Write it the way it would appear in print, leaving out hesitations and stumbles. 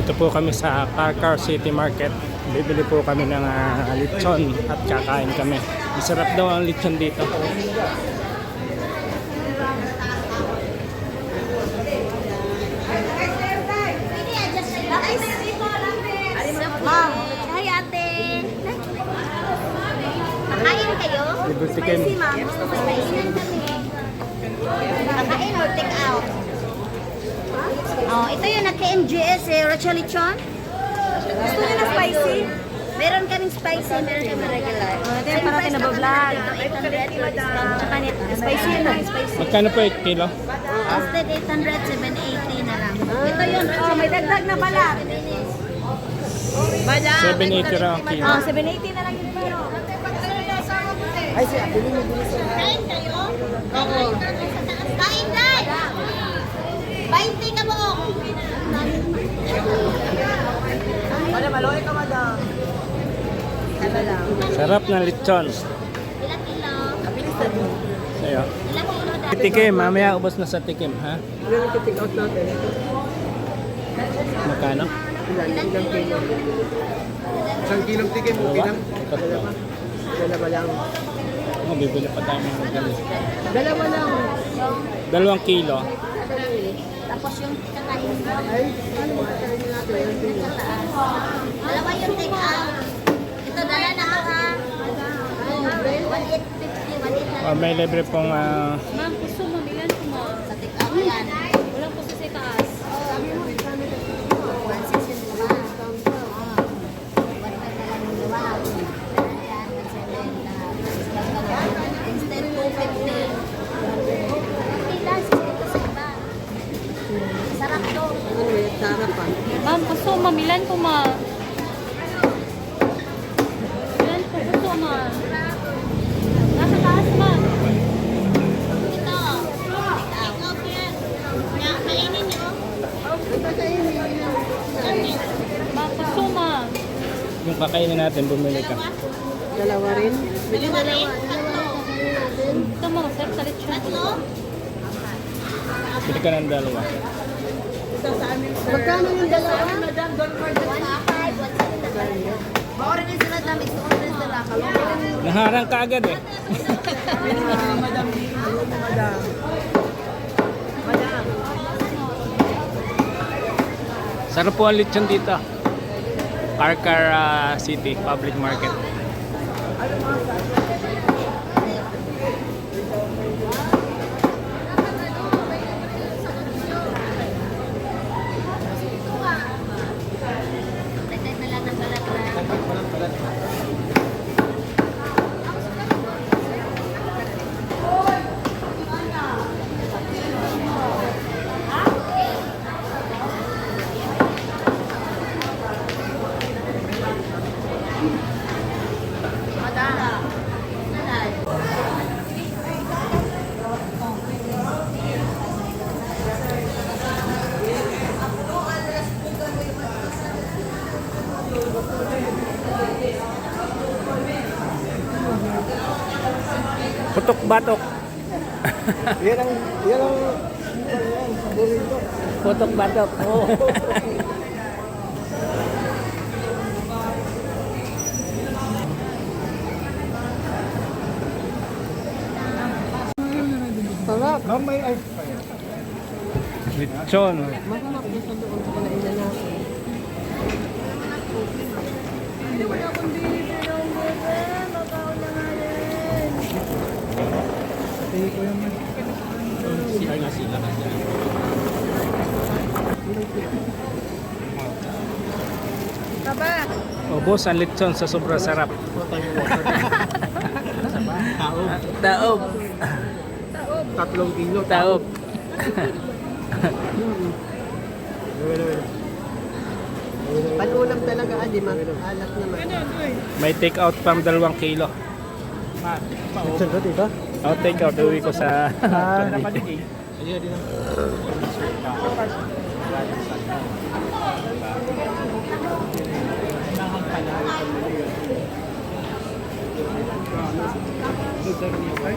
Dito po kami sa Car City Market. Bibili po kami ng lechon at kakain kami. Masarap daw ang lechon dito. Ma'am, hi ate. Kakain kayo? Spicy ma'am. Gusto mo spicy? Kakain or take out? Oh, ito yung nagka-MGS eh. Rocha Lechon. Gusto nyo na spicy? Meron kaming spicy, meron kaming regular. Ito yung para kinabablog. Ito 800 for discount. Spicy yun lang, spicy. Magkano po 8 kilo? Instead 800, 780 na lang. Ito yun. Oh, may dagdag na pala. 780 raw ang kilo. Oh, 780 na lang yun pero. Ay, siya. Kain kayo? Oo. Kain dahil. 20 ka mo. Madam, maloy ka madam. Ano lang. Sarap ng lechon. Ilang kilo? Kabilis na din. Sa'yo. Ilang kilo dahil? Tikim, mamaya ubos na sa tikim, ha? Ilan ang take out natin? Magkano? Ilang kilo yung... Isang kilong tikim, okay lang. Tatlo. Dalawa lang. Oh, bibili pa tayo ng magaling. Dalawa lang. 2 kilo. Tapos yung kakain mo. Ay, ano ba tayo natin? Dalawa yung take out. Ito dala na ako ha. 1,850, 1,800. Oh, may libre pong Ma'am, gusto mo, bilan ko mo. Sa take out yan. Walang puso sa taas. 1,600 ba? Instead 250. Sarap to. Ano may sarap pa? Ma'am, gusto mo, bilan ko mo. Bilan ko, gusto mo. Nasa taas, ma'am. Ito. Take out yan. Kainin nyo. Ma'am, gusto mo. yung kakainin natin, bumili ka. Dalawa rin? Dalawa rin. Tatlo. Gusto mo, sir, sa lechon. Tatlo. Bili ka ng 2. Magkano yung dalawa? 1,500, 1,700. Maorin sila dami. Ito rin sila. Naharang ka agad eh. Madam. Madam. Madam. Sarap po ang lechon dito. Car City Public Market. Dagdag na lang ng balat lang. Putok batok. Yan ang paborito. Putok batok. Oh. Sarap. Ma'am, may ice pa yan. Lechon. Masarap doon sa doon sa kanainan natin. CR nga sila. Taba. Ubos ang lechon sa sobrang sarap. Taob. 3 kilo. Taob. Panulam talaga, di alat naman. May take out pang 2 kilo. Lechon ba dito? Oh, take out. Uwi ko sa... Ay,